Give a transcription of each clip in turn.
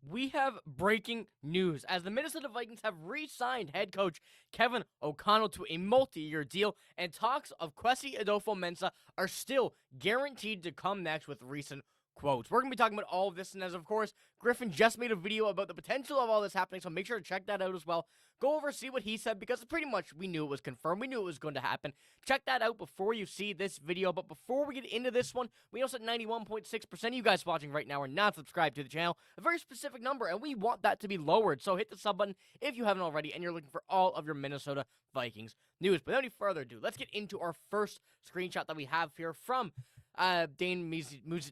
We have breaking news as the Minnesota Vikings have re-signed head coach Kevin O'Connell to a multi-year deal, and talks of Kwesi Adofo-Mensah are still guaranteed to come next with recent quotes. We're going to be talking about all of this, and as of course, Griffin just made a video about the potential of all this happening, so make sure to check that out as well. Go over, see what he said, because pretty much we knew it was confirmed. We knew it was going to happen. Check that out before you see this video, but before we get into this one, we know that 91.6% of you guys watching right now are not subscribed to the channel, a very specific number, and we want that to be lowered, so hit the sub button if you haven't already, and you're looking for all of your Minnesota Vikings news. But without any further ado, let's get into our first screenshot that we have here from Dane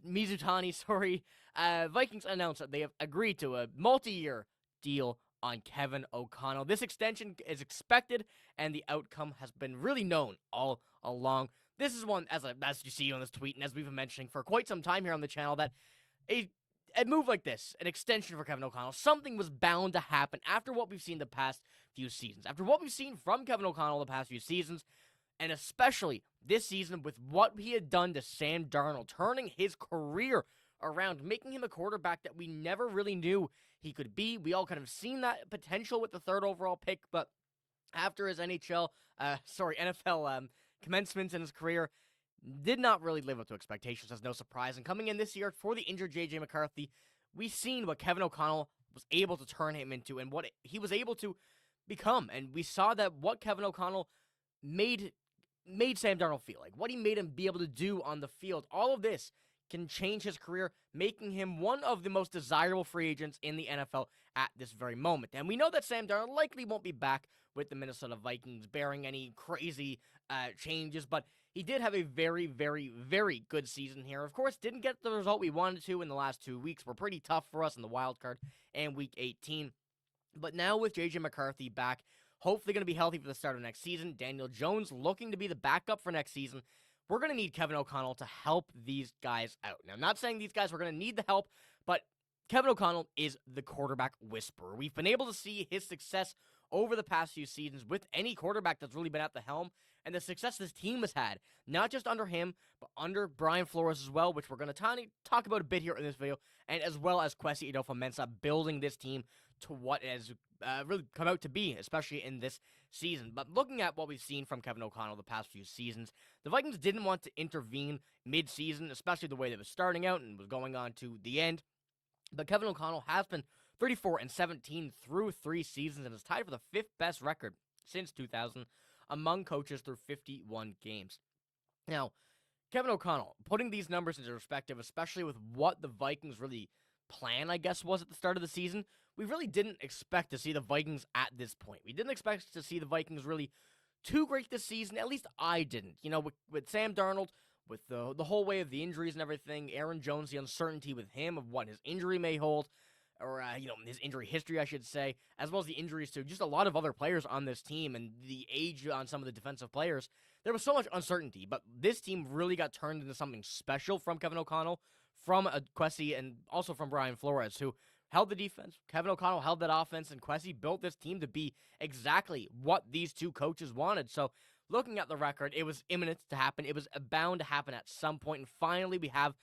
Mizutani, Vikings announced that they have agreed to a multi-year deal on Kevin O'Connell. This extension is expected, and the outcome has been really known all along. This is one, as you see on this tweet, and as we've been mentioning for quite some time here on the channel, that a move like this, an extension for Kevin O'Connell, something was bound to happen after what we've seen the past few seasons. After what we've seen from Kevin O'Connell the past few seasons, and especially this season with what he had done to Sam Darnold, turning his career around, making him a quarterback that we never really knew he could be. We all kind of seen that potential with the third overall pick, but after his NFL commencements in his career, did not really live up to expectations, as no surprise. And coming in this year for the injured J.J. McCarthy, we've seen what Kevin O'Connell was able to turn him into and what he was able to become. And we saw that what Kevin O'Connell made Sam Darnold feel like, what he made him be able to do on the field. All of this can change his career, making him one of the most desirable free agents in the NFL at this very moment. And we know that Sam Darnold likely won't be back with the Minnesota Vikings, bearing any crazy changes, but he did have a very, very, very good season here. Of course, didn't get the result we wanted to in the last 2 weeks. Were pretty tough for us in the wild card and Week 18. But now with J.J. McCarthy back, hopefully going to be healthy for the start of next season, Daniel Jones looking to be the backup for next season, we're going to need Kevin O'Connell to help these guys out. Now, I'm not saying these guys are going to need the help, but Kevin O'Connell is the quarterback whisperer. We've been able to see his success over the past few seasons with any quarterback that's really been at the helm, and the success this team has had, not just under him, but under Brian Flores as well, which we're going to talk about a bit here in this video, and as well as Kwesi Adofo-Mensah building this team to what has really come out to be, especially in this season. But looking at what we've seen from Kevin O'Connell the past few seasons, the Vikings didn't want to intervene mid-season, especially the way they was starting out and was going on to the end. But Kevin O'Connell has been 34-17 through 3 seasons and is tied for the 5th best record since 2000 among coaches through 51 games. Now, Kevin O'Connell, putting these numbers into perspective, especially with what the Vikings really plan, I guess, was at the start of the season, we really didn't expect to see the Vikings at this point. We didn't expect to see the Vikings really too great this season. At least I didn't. You know, with Sam Darnold, with the whole way of the injuries and everything, Aaron Jones, the uncertainty with him of what his injury may hold, or, his injury history, I should say, as well as the injuries to just a lot of other players on this team and the age on some of the defensive players. There was so much uncertainty, but this team really got turned into something special from Kevin O'Connell, from Kwesi, and also from Brian Flores, who held the defense. Kevin O'Connell held that offense, and Kwesi built this team to be exactly what these two coaches wanted. So, looking at the record, it was imminent to happen. It was bound to happen at some point, and finally we have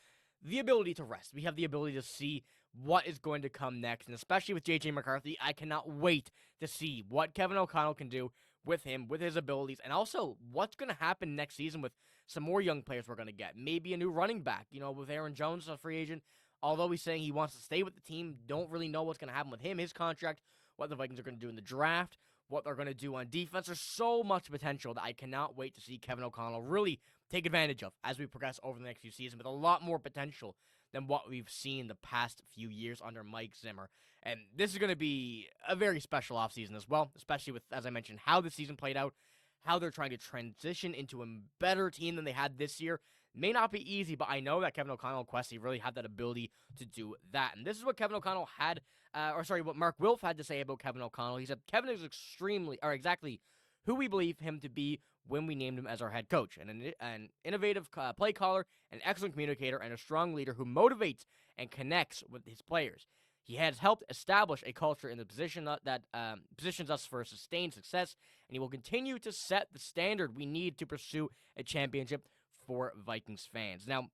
the ability to rest. We have the ability to see what is going to come next, and especially with J.J. McCarthy, I cannot wait to see what Kevin O'Connell can do with him, with his abilities, and also what's going to happen next season with some more young players we're going to get. Maybe a new running back, with Aaron Jones, a free agent. Although he's saying he wants to stay with the team, don't really know what's going to happen with him, his contract, what the Vikings are going to do in the draft, what they're going to do on defense. There's so much potential that I cannot wait to see Kevin O'Connell really take advantage of as we progress over the next few seasons, with a lot more potential than what we've seen the past few years under Mike Zimmer. And this is going to be a very special offseason as well, especially with, as I mentioned, how the season played out, how they're trying to transition into a better team than they had this year. May not be easy, but I know that Kevin O'Connell and Kwesi really have that ability to do that. And this is what Kevin O'Connell what Mark Wilf had to say about Kevin O'Connell. He said, Kevin is exactly who we believe him to be when we named him as our head coach. An innovative play caller, an excellent communicator, and a strong leader who motivates and connects with his players. He has helped establish a culture in the position that positions us for sustained success, and he will continue to set the standard we need to pursue a championship for Vikings fans. Now,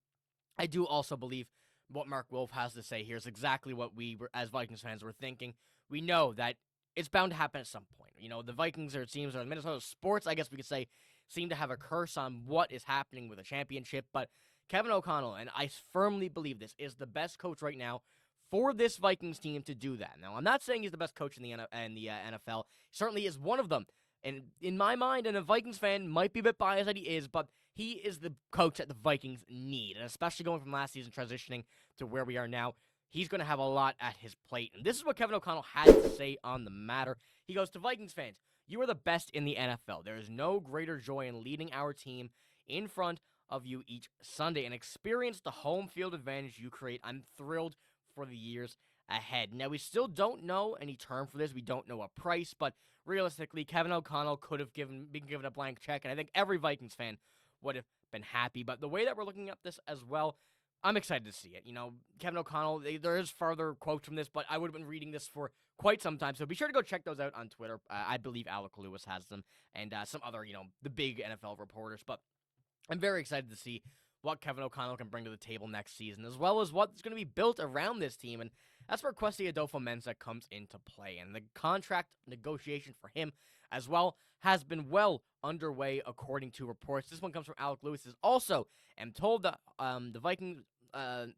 I do also believe what Mark Wilf has to say here is exactly what we, as Vikings fans, were thinking. We know that it's bound to happen at some point. The Vikings, or it seems, or Minnesota sports, I guess we could say, seem to have a curse on what is happening with a championship. But Kevin O'Connell, and I firmly believe this, is the best coach right now for this Vikings team to do that. Now, I'm not saying he's the best coach in the NFL. He certainly is one of them. And in my mind, and a Vikings fan might be a bit biased that he is, but he is the coach that the Vikings need. And especially going from last season, transitioning to where we are now, he's going to have a lot at his plate. And this is what Kevin O'Connell had to say on the matter. He goes, to Vikings fans, you are the best in the NFL. There is no greater joy in leading our team in front of you each Sunday and experience the home field advantage you create. I'm thrilled for the years ahead. Now, we still don't know any term for this. We don't know a price, but realistically, Kevin O'Connell could have been given a blank check, and I think every Vikings fan would have been happy. But the way that we're looking at this as well, I'm excited to see it. Kevin O'Connell, there is further quotes from this, but I would have been reading this for quite some time, so be sure to go check those out on Twitter. I believe Alec Lewis has them, and some other, the big NFL reporters. But I'm very excited to see what Kevin O'Connell can bring to the table next season, as well as what's going to be built around this team. And that's where Kwesi Adofo-Mensah comes into play. And the contract negotiation for him as well has been well underway, according to reports. This one comes from Alec Lewis. Also, I'm told that the Vikings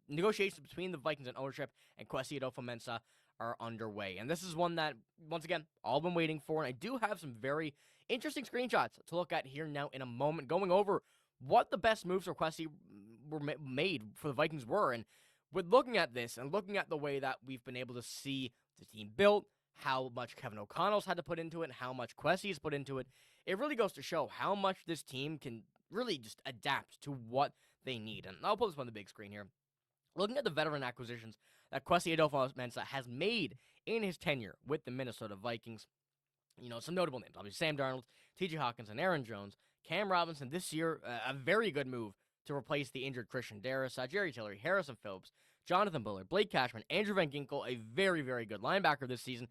negotiations between the Vikings and ownership and Kwesi Adofo-Mensah are underway. And this is one that, once again, all been waiting for. And I do have some very interesting screenshots to look at here now in a moment, going over what the best moves for Kwesi were made for the Vikings were. And with looking at this and looking at the way that we've been able to see the team built, how much Kevin O'Connell's had to put into it, and how much Kwesi's put into it, it really goes to show how much this team can really just adapt to what they need. And I'll put this on the big screen here. Looking at the veteran acquisitions that Kwesi Adofo-Mensah has made in his tenure with the Minnesota Vikings, some notable names. Obviously, Sam Darnold, T.J. Hawkins, and Aaron Jones. Cam Robinson this year, a very good move to replace the injured Christian Darris, Jerry Tillery, Harrison Phillips, Jonathan Bullard, Blake Cashman, Andrew Van Ginkel, a very, very good linebacker this season.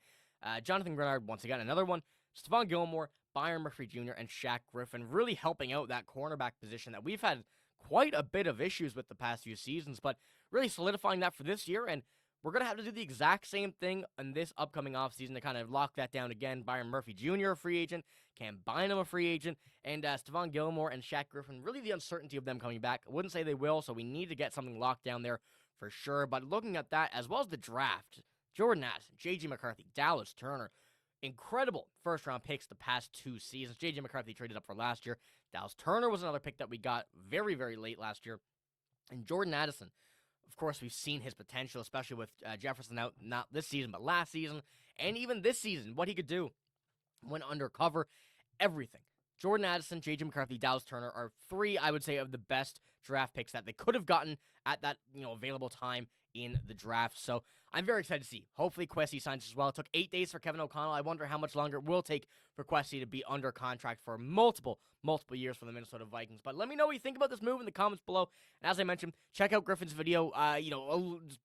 Jonathan Grenard, once again, another one. Stephon Gilmore, Byron Murphy Jr., and Shaq Griffin really helping out that cornerback position that we've had quite a bit of issues with the past few seasons, but really solidifying that for this year. And we're going to have to do the exact same thing in this upcoming offseason to kind of lock that down again. Byron Murphy Jr., a free agent, Cam Bynum, a free agent, and Stephon Gilmore and Shaq Griffin, really the uncertainty of them coming back. I wouldn't say they will, so we need to get something locked down there for sure. But looking at that, as well as the draft, Jordan Addison, J.J. McCarthy, Dallas Turner, incredible first-round picks the past 2 seasons. J.J. McCarthy traded up for last year. Dallas Turner was another pick that we got very, very late last year. And Jordan Addison, of course, we've seen his potential, especially with Jefferson out, not this season, but last season, and even this season, what he could do when undercover, everything. Jordan Addison, J.J. McCarthy, Dallas Turner are 3, I would say, of the best draft picks that they could have gotten at that available time in the draft. So I'm very excited to see. Hopefully Kwesi signs as well. It took 8 days for Kevin O'Connell. I wonder how much longer it will take for Kwesi to be under contract for multiple years for the Minnesota Vikings. But let me know what you think about this move in the comments below. And as I mentioned, check out Griffin's video,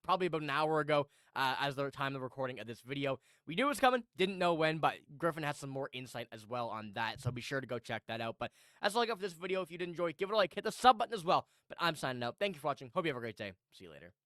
probably about an hour ago as the time of recording of this video. We knew it was coming, didn't know when, but Griffin has some more insight as well on that. So be sure to go check that out. But that's all I got for this video. If you did enjoy, give it a like, hit the sub button as well. But I'm signing out. Thank you for watching. Hope you have a great day. See you later.